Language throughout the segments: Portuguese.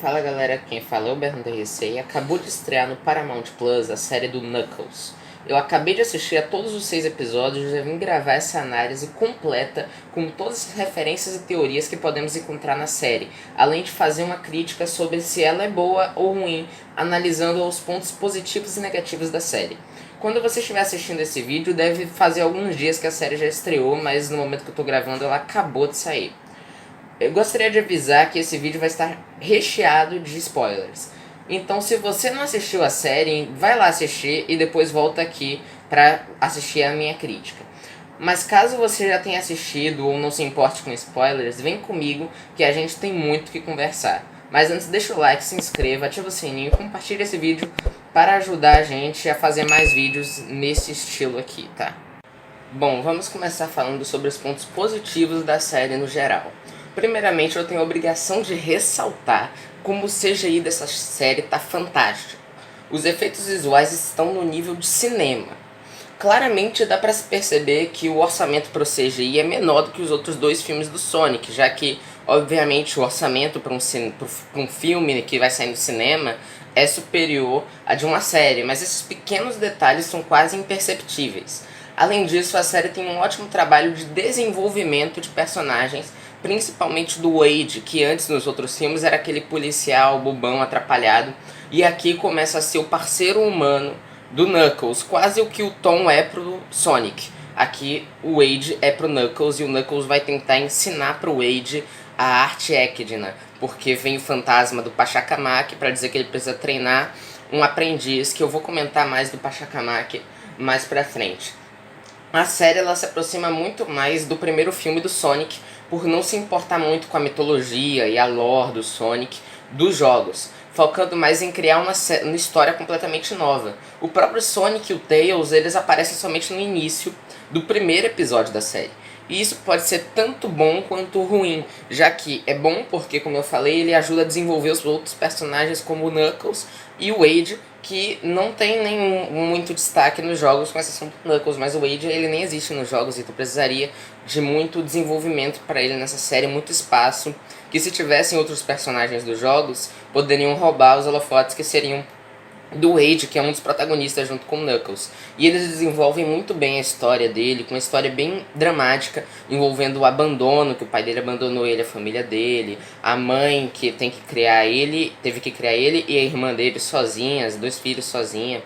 Fala galera, quem fala é o Berno DRC e acabou de estrear no Paramount Plus a série do Knuckles. Eu acabei de assistir a todos os 6 episódios e vim gravar essa análise completa com todas as referências e teorias que podemos encontrar na série, além de fazer uma crítica sobre se ela é boa ou ruim, analisando os pontos positivos e negativos da série. Quando você estiver assistindo esse vídeo, deve fazer alguns dias que a série já estreou, mas no momento que eu tô gravando ela acabou de sair. Eu gostaria de avisar que esse vídeo vai estar recheado de spoilers. Então, se você não assistiu a série, vai lá assistir e depois volta aqui para assistir a minha crítica. Mas caso você já tenha assistido ou não se importe com spoilers, vem comigo que a gente tem muito o que conversar. Mas antes, deixa o like, se inscreva, ativa o sininho e compartilha esse vídeo para ajudar a gente a fazer mais vídeos nesse estilo aqui, tá? Bom, vamos começar falando sobre os pontos positivos da série no geral. Primeiramente, eu tenho a obrigação de ressaltar como o CGI dessa série tá fantástico. Os efeitos visuais estão no nível de cinema. Claramente dá para se perceber que o orçamento para o CGI é menor do que os outros dois filmes do Sonic, já que, obviamente, o orçamento para um filme que vai sair no cinema é superior a de uma série, mas esses pequenos detalhes são quase imperceptíveis. Além disso, a série tem um ótimo trabalho de desenvolvimento de personagens, principalmente do Wade, que antes nos outros filmes era aquele policial bobão atrapalhado, e aqui começa a ser o parceiro humano do Knuckles, quase o que o Tom é pro Sonic. Aqui o Wade é pro Knuckles e o Knuckles vai tentar ensinar pro Wade a arte Equidna, porque vem o fantasma do Pachacamac para dizer que ele precisa treinar um aprendiz, que eu vou comentar mais do Pachacamac mais pra frente. A série ela se aproxima muito mais do primeiro filme do Sonic, por não se importar muito com a mitologia e a lore do Sonic dos jogos, focando mais em criar uma história completamente nova. O próprio Sonic e o Tails eles aparecem somente no início do primeiro episódio da série. E isso pode ser tanto bom quanto ruim, já que é bom porque, como eu falei, ele ajuda a desenvolver os outros personagens como o Knuckles e o Wade, que não tem nenhum muito destaque nos jogos, com exceção do Knuckles, mas o Wade ele nem existe nos jogos, então precisaria de muito desenvolvimento para ele nessa série, muito espaço, que se tivessem outros personagens dos jogos, poderiam roubar os holofotes que seriam do Wade, que é um dos protagonistas junto com o Knuckles. E eles desenvolvem muito bem a história dele, com uma história bem dramática, envolvendo o abandono, que o pai dele abandonou ele, a família dele, a mãe que tem que criar ele, teve que criar ele e a irmã dele sozinhas, 2 filhos sozinha.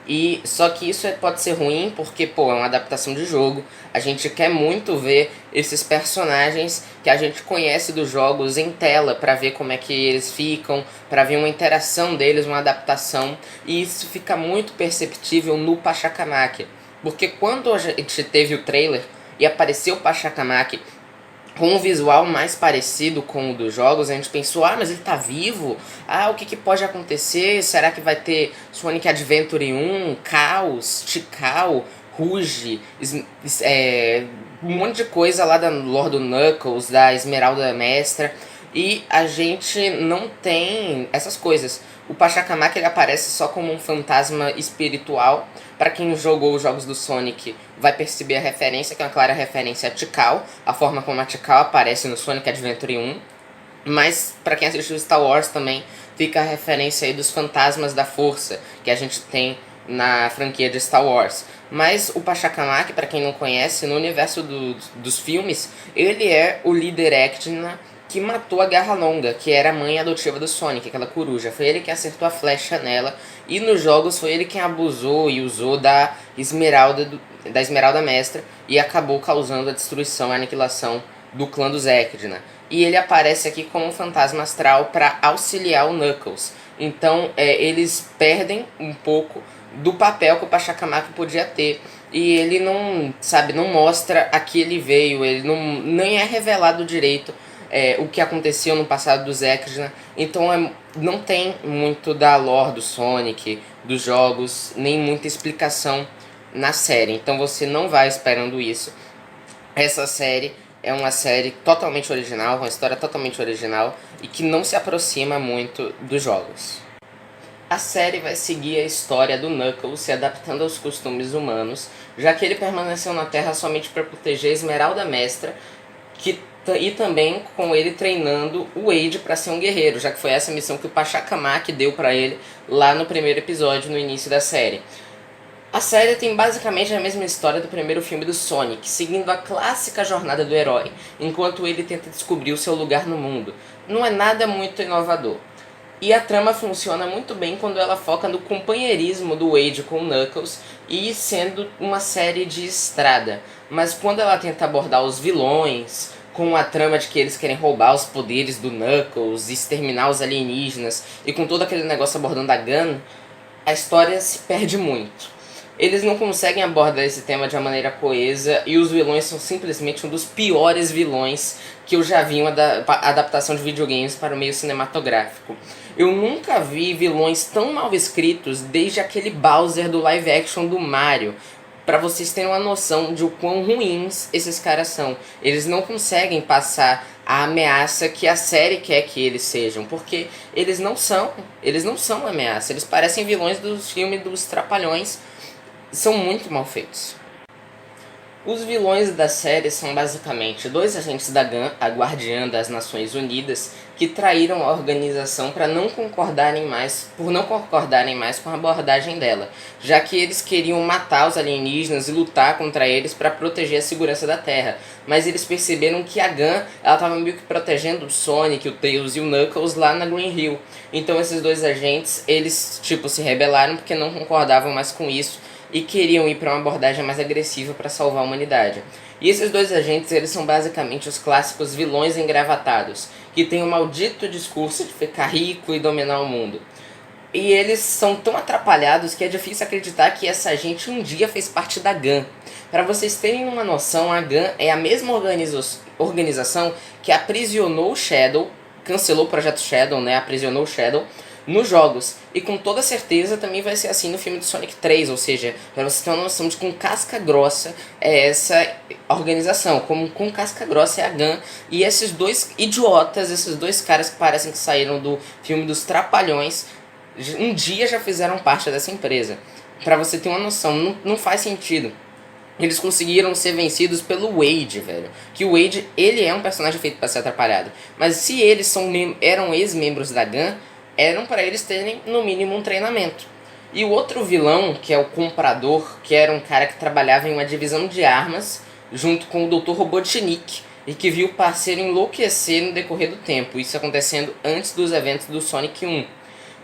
E só que isso pode ser ruim porque, é uma adaptação de jogo. A gente quer muito ver esses personagens que a gente conhece dos jogos em tela para ver como é que eles ficam, para ver uma interação deles, uma adaptação. E isso fica muito perceptível no Pachacamac, porque quando a gente teve o trailer e apareceu o Pachacamac com um visual mais parecido com o dos jogos, a gente pensou, mas ele tá vivo? O que pode acontecer? Será que vai ter Sonic Adventure 1, Chaos, Tikal, Rouge, um monte de coisa lá da lore do Knuckles, da Esmeralda Mestra, e a gente não tem essas coisas. O Pachacamac ele aparece só como um fantasma espiritual. Para quem jogou os jogos do Sonic vai perceber a referência, que é uma clara referência a Tikal, a forma como a Tikal aparece no Sonic Adventure 1. Mas para quem assistiu Star Wars também fica a referência aí dos fantasmas da força que a gente tem na franquia de Star Wars. Mas o Pachacamac, para quem não conhece, no universo dos filmes, ele é o líder Equidna que matou a Garra Longa, que era a mãe adotiva do Sonic, aquela coruja. Foi ele que acertou a flecha nela, e nos jogos foi ele quem abusou e usou da Esmeralda Mestra e acabou causando a destruição e a aniquilação do clã dos Equidna. E ele aparece aqui como um fantasma astral para auxiliar o Knuckles. Então eles perdem um pouco do papel que o Pachacamac podia ter. E ele não mostra a que ele veio, ele nem é revelado direito o que aconteceu no passado dos Equidna. Então não tem muito da lore do Sonic, dos jogos, nem muita explicação na série. Então você não vai esperando isso. Essa série é uma série totalmente original, uma história totalmente original e que não se aproxima muito dos jogos. A série vai seguir a história do Knuckles se adaptando aos costumes humanos, já que ele permaneceu na Terra somente para proteger a Esmeralda Mestra, que E também com ele treinando o Wade para ser um guerreiro, já que foi essa missão que o Pachacamac deu para ele lá no primeiro episódio, no início da série. A série tem basicamente a mesma história do primeiro filme do Sonic, seguindo a clássica jornada do herói, enquanto ele tenta descobrir o seu lugar no mundo. Não é nada muito inovador. E a trama funciona muito bem quando ela foca no companheirismo do Wade com o Knuckles e sendo uma série de estrada. Mas quando ela tenta abordar os vilões, com a trama de que eles querem roubar os poderes do Knuckles, exterminar os alienígenas, e com todo aquele negócio abordando a Gun, a história se perde muito. Eles não conseguem abordar esse tema de uma maneira coesa e os vilões são simplesmente um dos piores vilões que eu já vi em uma adaptação de videogames para o meio cinematográfico. Eu nunca vi vilões tão mal escritos desde aquele Bowser do live action do Mario. Para vocês terem uma noção de o quão ruins esses caras são. Eles não conseguem passar a ameaça que a série quer que eles sejam, porque eles não são uma ameaça. Eles parecem vilões dos filmes dos Trapalhões. São muito mal feitos. Os vilões da série são basicamente dois agentes da GUN, a Guardiã das Nações Unidas, que traíram a organização por não concordarem mais com a abordagem dela, já que eles queriam matar os alienígenas e lutar contra eles para proteger a segurança da Terra. Mas eles perceberam que a GUN estava meio que protegendo o Sonic, o Tails e o Knuckles lá na Green Hill. Então esses dois agentes, eles se rebelaram porque não concordavam mais com isso e queriam ir para uma abordagem mais agressiva para salvar a humanidade. E esses dois agentes, eles são basicamente os clássicos vilões engravatados, que têm o maldito discurso de ficar rico e dominar o mundo. E eles são tão atrapalhados que é difícil acreditar que essa gente um dia fez parte da GUN. Para vocês terem uma noção, a GUN é a mesma organização que aprisionou o Shadow, cancelou o Projeto Shadow, aprisionou o Shadow, nos jogos. E com toda certeza também vai ser assim no filme do Sonic 3, ou seja, para você ter uma noção de quão casca grossa é essa organização, como quão casca grossa é a GUN. E esses dois idiotas, esses dois caras que parecem que saíram do filme dos Trapalhões, um dia já fizeram parte dessa empresa. Pra você ter uma noção, não faz sentido. Eles conseguiram ser vencidos pelo Wade, velho. Que o Wade, ele é um personagem feito para ser atrapalhado. Mas se eles eram ex-membros da GUN, eram para eles terem, no mínimo, um treinamento. E o outro vilão, que é o Comprador, que era um cara que trabalhava em uma divisão de armas, junto com o Dr. Robotnik, e que viu o parceiro enlouquecer no decorrer do tempo, isso acontecendo antes dos eventos do Sonic 1.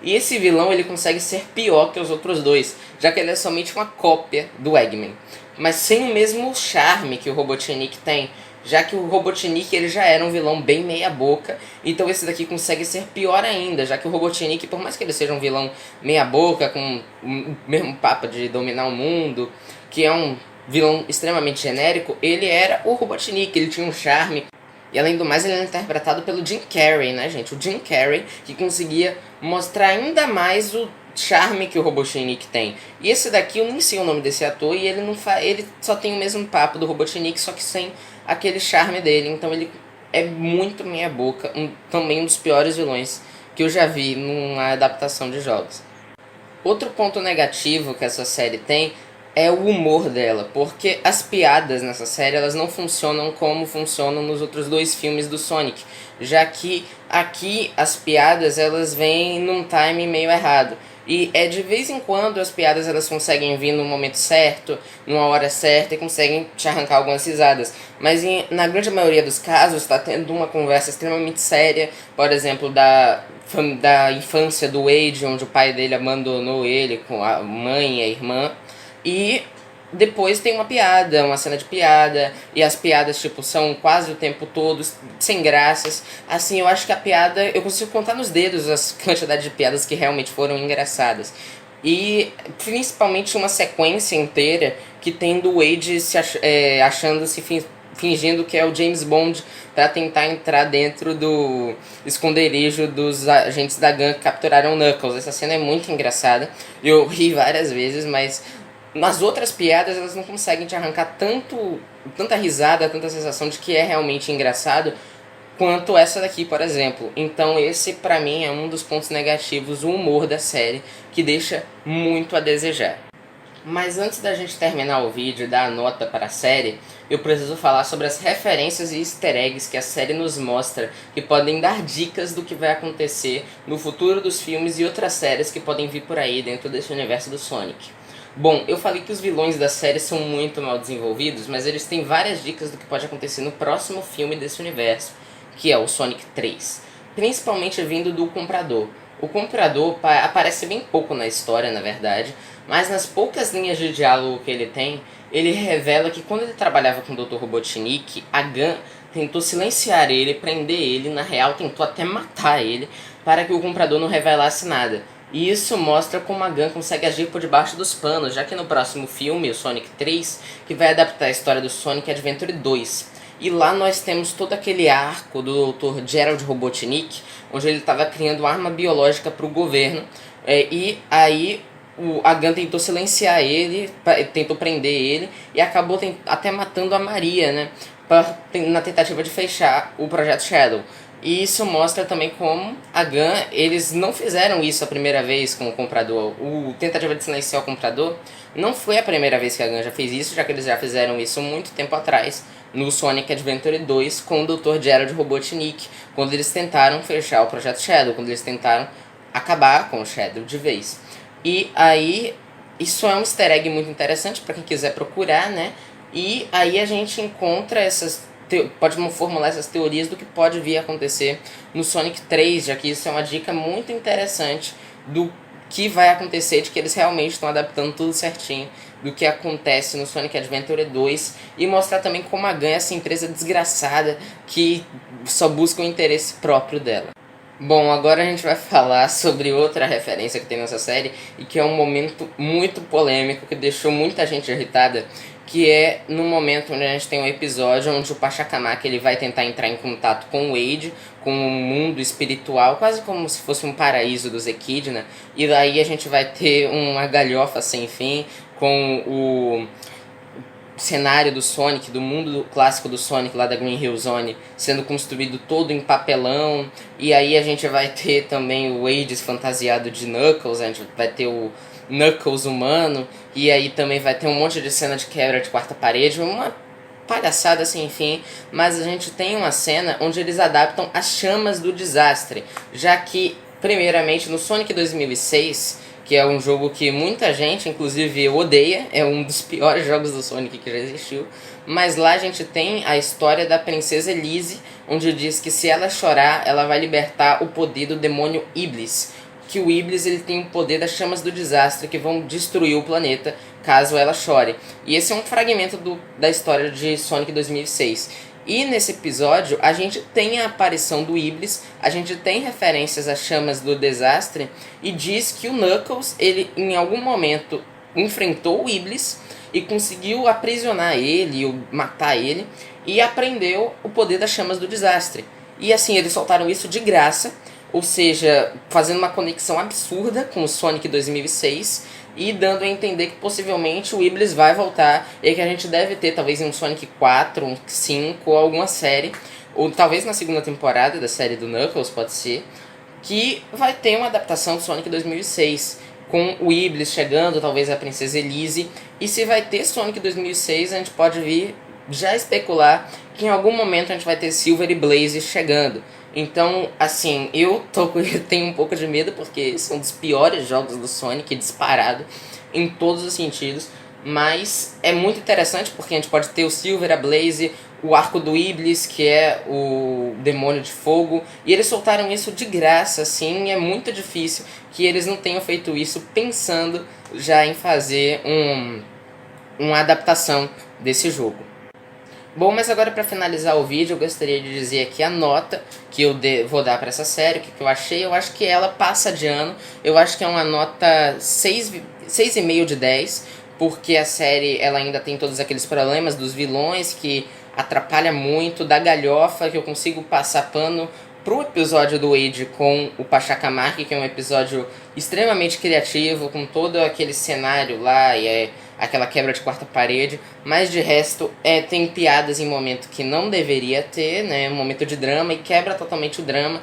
E esse vilão, ele consegue ser pior que os outros dois, já que ele é somente uma cópia do Eggman, mas sem o mesmo charme que o Robotnik tem, já que o Robotnik, ele já era um vilão bem meia boca, então esse daqui consegue ser pior ainda, já que o Robotnik, por mais que ele seja um vilão meia boca, com o mesmo papo de dominar o mundo, que é um vilão extremamente genérico, ele era o Robotnik, ele tinha um charme. E além do mais, ele era interpretado pelo Jim Carrey, né, gente? O Jim Carrey, que conseguia mostrar ainda mais o charme que o Robotnik tem. E esse daqui, eu nem sei o nome desse ator, e ele ele só tem o mesmo papo do Robotnik, só que sem aquele charme dele. Então ele é muito meia boca, também um dos piores vilões que eu já vi numa adaptação de jogos. Outro ponto negativo que essa série tem é o humor dela, porque as piadas nessa série elas não funcionam como funcionam nos outros dois filmes do Sonic, já que aqui as piadas elas vêm num time meio errado. E é de vez em quando as piadas elas conseguem vir no momento certo, numa hora certa e conseguem te arrancar algumas risadas. Mas na grande maioria dos casos está tendo uma conversa extremamente séria, por exemplo, da infância do Wade, onde o pai dele abandonou ele com a mãe e a irmã. E depois tem uma cena de piada, e as piadas, são quase o tempo todo sem graças. Assim, eu acho que a piada, eu consigo contar nos dedos as quantidades de piadas que realmente foram engraçadas. E principalmente uma sequência inteira que tem do Wade fingindo que é o James Bond para tentar entrar dentro do esconderijo dos agentes da GUN que capturaram o Knuckles. Essa cena é muito engraçada, eu ri várias vezes, mas nas outras piadas elas não conseguem te arrancar tanta risada, tanta sensação de que é realmente engraçado quanto essa daqui, por exemplo. Então esse pra mim é um dos pontos negativos, o humor da série, que deixa muito a desejar. Mas antes da gente terminar o vídeo e dar a nota para a série, eu preciso falar sobre as referências e easter eggs que a série nos mostra, que podem dar dicas do que vai acontecer no futuro dos filmes e outras séries que podem vir por aí dentro desse universo do Sonic. Bom, eu falei que os vilões da série são muito mal desenvolvidos, mas eles têm várias dicas do que pode acontecer no próximo filme desse universo, que é o Sonic 3, principalmente vindo do Comprador. O Comprador aparece bem pouco na história, na verdade, mas nas poucas linhas de diálogo que ele tem, ele revela que quando ele trabalhava com o Dr. Robotnik, a Gun tentou silenciar ele, prender ele, na real tentou até matar ele, para que o Comprador não revelasse nada. E isso mostra como a Gun consegue agir por debaixo dos panos, já que no próximo filme, o Sonic 3, que vai adaptar a história do Sonic Adventure 2. E lá nós temos todo aquele arco do Dr. Gerald Robotnik, onde ele estava criando uma arma biológica para o governo, e aí a Gun tentou silenciar ele, tentou prender ele, e acabou até matando a Maria, né, na tentativa de fechar o Projeto Shadow. E isso mostra também como a Gun, eles não fizeram isso a primeira vez com o Comprador. O tentativa de silenciar o Comprador não foi a primeira vez que a Gun já fez isso, já que eles já fizeram isso muito tempo atrás, no Sonic Adventure 2 com o Dr. Gerald Robotnik, quando eles tentaram fechar o Projeto Shadow, quando eles tentaram acabar com o Shadow de vez. E aí, isso é um easter egg muito interessante para quem quiser procurar, né? E aí a gente encontra pode formular essas teorias do que pode vir a acontecer no Sonic 3, já que isso é uma dica muito interessante do que vai acontecer, de que eles realmente estão adaptando tudo certinho do que acontece no Sonic Adventure 2, e mostrar também como a Gun é essa empresa desgraçada que só busca o interesse próprio dela. Bom, agora a gente vai falar sobre outra referência que tem nessa série e que é um momento muito polêmico que deixou muita gente irritada, que é no momento onde a gente tem um episódio onde o Pachacamac ele vai tentar entrar em contato com o Wade, com o mundo espiritual, quase como se fosse um paraíso dos Echidna, e daí a gente vai ter uma galhofa sem fim com o cenário do Sonic, do mundo clássico do Sonic lá da Green Hill Zone, sendo construído todo em papelão, e aí a gente vai ter também o Wade fantasiado de Knuckles, a gente vai ter o Knuckles humano, e aí também vai ter um monte de cena de quebra de quarta parede, uma palhaçada sem fim, mas a gente tem uma cena onde eles adaptam as chamas do desastre, já que, primeiramente, no Sonic 2006, que é um jogo que muita gente, inclusive eu, odeia, é um dos piores jogos do Sonic que já existiu, mas lá a gente tem a história da princesa Elise, onde diz que se ela chorar, ela vai libertar o poder do demônio Iblis, que o Iblis ele tem o poder das chamas do desastre que vão destruir o planeta caso ela chore. E esse é um fragmento da história de Sonic 2006. E nesse episódio a gente tem a aparição do Iblis, a gente tem referências às chamas do desastre e diz que o Knuckles, ele em algum momento enfrentou o Iblis e conseguiu aprisionar ele, ou matar ele, e aprendeu o poder das chamas do desastre. E assim, eles soltaram isso de graça, ou seja, fazendo uma conexão absurda com o Sonic 2006 e dando a entender que possivelmente o Iblis vai voltar e que a gente deve ter talvez em um Sonic 4, um 5 ou alguma série, ou talvez na segunda temporada da série do Knuckles, pode ser, que vai ter uma adaptação do Sonic 2006, com o Iblis chegando, talvez a Princesa Elise, e se vai ter Sonic 2006 a gente pode vir já especular que em algum momento a gente vai ter Silver e Blaze chegando. Então, assim, eu tenho um pouco de medo porque são dos piores jogos do Sonic, disparado, em todos os sentidos. Mas é muito interessante porque a gente pode ter o Silver, a Blaze, o arco do Iblis, que é o demônio de fogo. E eles soltaram isso de graça, assim, e é muito difícil que eles não tenham feito isso pensando já em fazer uma adaptação desse jogo. Bom, mas agora para finalizar o vídeo, eu gostaria de dizer aqui a nota que eu vou dar para essa série, o que eu achei. Eu acho que ela passa de ano, eu acho que é uma nota 6,5 de 10, porque a série ela ainda tem todos aqueles problemas dos vilões que atrapalha muito, da galhofa que eu consigo passar pano pro episódio do Wade com o Pachacamac, que é um episódio extremamente criativo, com todo aquele cenário lá e aquela quebra de quarta parede, mas de resto tem piadas em momento que não deveria ter, né, um momento de drama, e quebra totalmente o drama.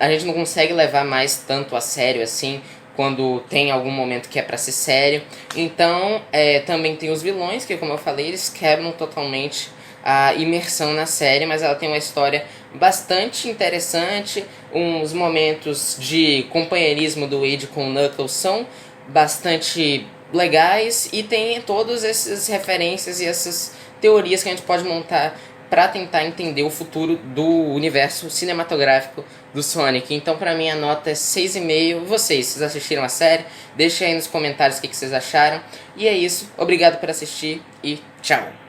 A gente não consegue levar mais tanto a sério assim quando tem algum momento que é pra ser sério. Então, também tem os vilões, que como eu falei, eles quebram totalmente a imersão na série, mas ela tem uma história bastante interessante. Uns momentos de companheirismo do Wade com o Knuckles são bastante legais, e tem todas essas referências e essas teorias que a gente pode montar para tentar entender o futuro do universo cinematográfico do Sonic. Então, pra mim, a nota é 6,5. Vocês assistiram a série? Deixem aí nos comentários o que vocês acharam. E é isso. Obrigado por assistir e tchau!